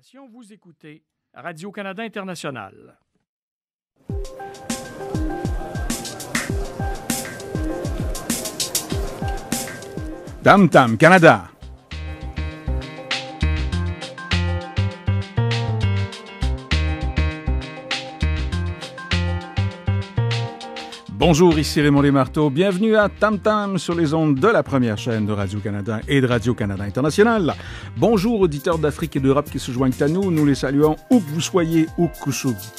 information, vous écoutez Radio-Canada International. Tam Tam Canada. Bonjour, ici Raymond Desmarteaux. Bienvenue à Tam Tam sur les ondes de la première chaîne de Radio-Canada et de Radio-Canada International. Bonjour auditeurs d'Afrique et d'Europe qui se joignent à nous. Nous les saluons où que vous soyez,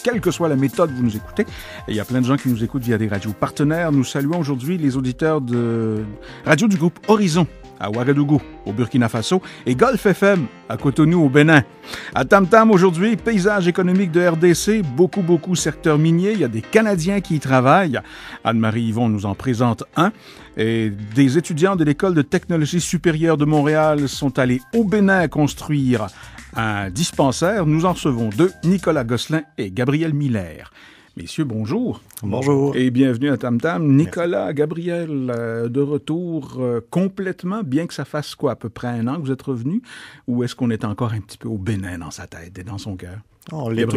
quelle que soit la méthode vous nous écoutez. Et il y a plein de gens qui nous écoutent via des radios partenaires. Nous saluons aujourd'hui les auditeurs de radio du groupe Horizon à Ouagadougou, au Burkina Faso, et Golf FM, à Cotonou, au Bénin. À Tam Tam, aujourd'hui, paysage économique de RDC, beaucoup secteur minier. Il y a des Canadiens qui y travaillent. Anne-Marie Yvon nous en présente un. Et des étudiants de l'École de technologie supérieure de Montréal sont allés au Bénin construire un dispensaire. Nous en recevons deux, Nicolas Gosselin et Gabriel Miller. Messieurs, bonjour. Bonjour. Et bienvenue à Tam Tam. Nicolas, merci. Gabriel, de retour complètement, bien que ça fasse quoi, à peu près un an que vous êtes revenus, ou est-ce qu'on est encore un petit peu au Bénin dans sa tête et dans son cœur? On l'est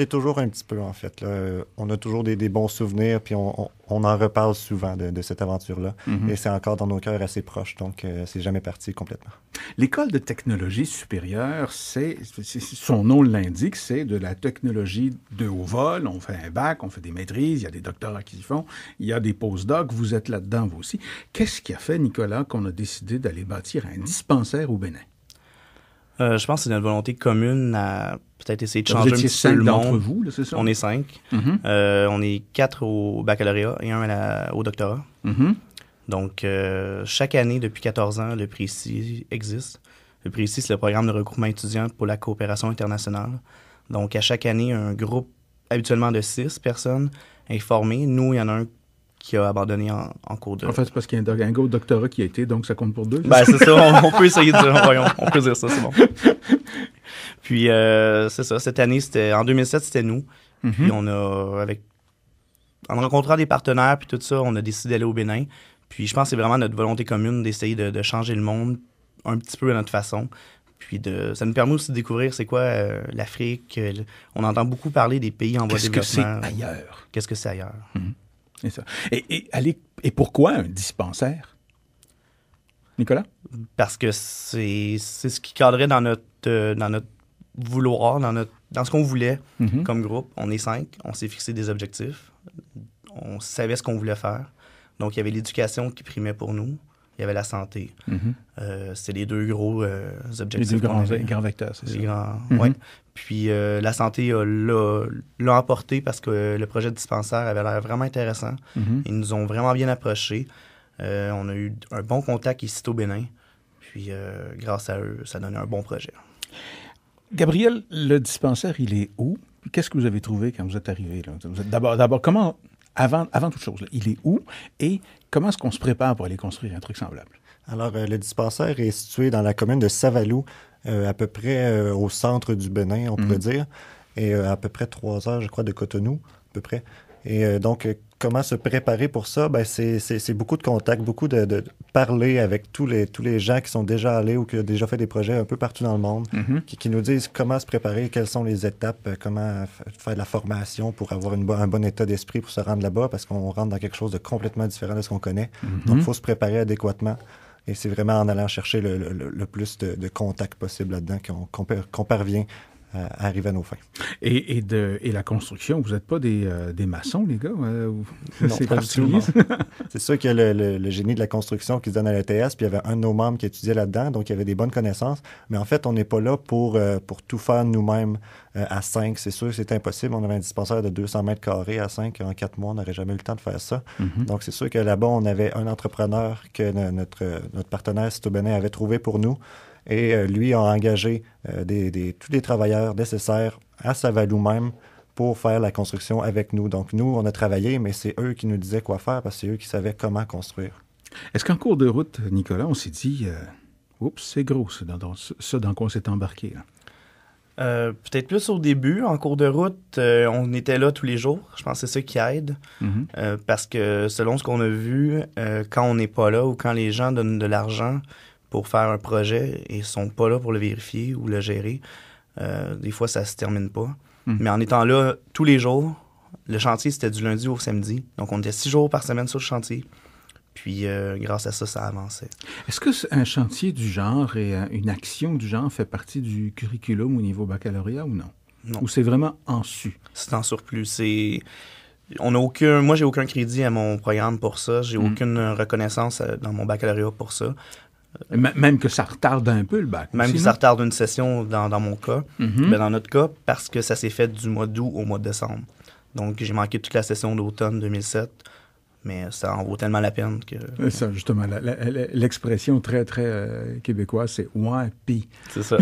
toujours un petit peu, en fait. Là. On a toujours des bons souvenirs, puis on en reparle souvent de cette aventure-là. Mm-hmm. Et c'est encore dans nos cœurs assez proche, donc c'est jamais parti complètement. L'École de technologie supérieure, son nom l'indique, c'est de la technologie de haut vol. On fait un bac, on fait des maîtrises, il y a des doctorats qui y font, il y a des postdocs, vous êtes là-dedans vous aussi. Qu'est-ce qui a fait, Nicolas, qu'on a décidé d'aller bâtir un dispensaire au Bénin? Je pense que c'est notre volonté commune à peut-être essayer de changer un petit peu le monde. D'entre vous, là, c'est ça? On est 5. Mm-hmm. On est 4 au baccalauréat et 1 au doctorat. Mm-hmm. Donc, chaque année, depuis 14 ans, le Précis existe. Le Précis, c'est le programme de regroupement étudiant pour la coopération internationale. Donc, à chaque année, un groupe habituellement de 6 personnes est formé. Nous, il y en a un qui a abandonné en cours de... En fait, c'est parce qu'il y a un gars au doctorat qui a été, donc ça compte pour 2. Ben, c'est ça, on peut essayer de dire, on peut dire ça, c'est bon. Puis, c'est ça, cette année, en 2007, c'était nous. Mm-hmm. Puis, en rencontrant des partenaires, puis tout ça, on a décidé d'aller au Bénin. Puis, je pense que c'est vraiment notre volonté commune d'essayer de changer le monde un petit peu à notre façon. Puis, ça nous permet aussi de découvrir c'est quoi l'Afrique. On entend beaucoup parler des pays en voie de développement. Qu'est-ce que c'est ailleurs? Qu'est-ce que c'est ailleurs? Mm-hmm. C'est ça. Et pourquoi un dispensaire? Nicolas? Parce que c'est ce qui cadrait dans notre vouloir, dans ce qu'on voulait comme groupe. On est 5, on s'est fixé des objectifs, on savait ce qu'on voulait faire. Donc, il y avait l'éducation qui primait pour nous, il y avait la santé. C'est les 2 gros objectifs. Les 2 grands vecteurs, c'est ça? Oui. Puis la santé l'a emporté parce que le projet de dispensaire avait l'air vraiment intéressant. Ils nous ont vraiment bien approchés. On a eu un bon contact ici au Bénin. Puis grâce à eux, ça donne un bon projet. Gabriel, le dispensaire, il est où? Qu'est-ce que vous avez trouvé quand vous êtes arrivé? Là? D'abord, comment, avant toute chose, là, il est où? Et comment est-ce qu'on se prépare pour aller construire un truc semblable? Alors, le dispensaire est situé dans la commune de Savalou, à peu près au centre du Bénin, on pourrait dire, et à peu près 3 heures, je crois, de Cotonou, à peu près. Et donc, comment se préparer pour ça? Ben, c'est beaucoup de contacts, beaucoup de parler avec tous les gens qui sont déjà allés ou qui ont déjà fait des projets un peu partout dans le monde, qui nous disent comment se préparer, quelles sont les étapes, comment faire de la formation pour avoir un bon état d'esprit pour se rendre là-bas, parce qu'on rentre dans quelque chose de complètement différent de ce qu'on connaît. Donc, il faut se préparer adéquatement. Et c'est vraiment en allant chercher le plus de contacts possible là-dedans qu'on parvient à arriver à nos fins. Et la construction, vous n'êtes pas des maçons, les gars? Non, c'est particulier. C'est sûr qu'il y a le génie de la construction qui se donne à l'ETS, puis il y avait un de nos membres qui étudiait là-dedans, donc il y avait des bonnes connaissances. Mais en fait, on n'est pas là pour tout faire nous-mêmes à 5. C'est sûr que c'est impossible. On avait un dispensaire de 200 mètres carrés à 5. En 4 mois, on n'aurait jamais eu le temps de faire ça. Donc, c'est sûr que là-bas, on avait un entrepreneur que notre partenaire Cito Bénin avait trouvé pour nous. Et lui a engagé tous les travailleurs nécessaires à Savalou même pour faire la construction avec nous. Donc, nous, on a travaillé, mais c'est eux qui nous disaient quoi faire parce que c'est eux qui savaient comment construire. Est-ce qu'en cours de route, Nicolas, on s'est dit « Oups, c'est gros, ce dans quoi on s'est embarqué. » Peut-être plus au début. En cours de route, on était là tous les jours. Je pense que c'est ça qui aide. Parce que selon ce qu'on a vu, quand on n'est pas là ou quand les gens donnent de l'argent pour faire un projet et sont pas là pour le vérifier ou le gérer, Des fois, ça se termine pas. Mais en étant là tous les jours, le chantier, c'était du lundi au samedi. Donc, on était 6 jours par semaine sur le chantier. Puis, grâce à ça, ça avançait. Est-ce que un chantier du genre et une action du genre fait partie du curriculum au niveau baccalauréat ou non? Non. Ou c'est vraiment en su? C'est en surplus. Moi, j'ai aucun crédit à mon programme pour ça. J'ai aucune reconnaissance dans mon baccalauréat pour ça. Même que ça retarde un peu le bac. Même que ça retarde une session dans mon cas. Mm-hmm. Ben, dans notre cas, parce que ça s'est fait du mois d'août au mois de décembre. Donc, j'ai manqué toute la session d'automne 2007. Mais ça en vaut tellement la peine que... Ça, justement, l'expression très, très québécoise, c'est « ouais, pis ». C'est ça.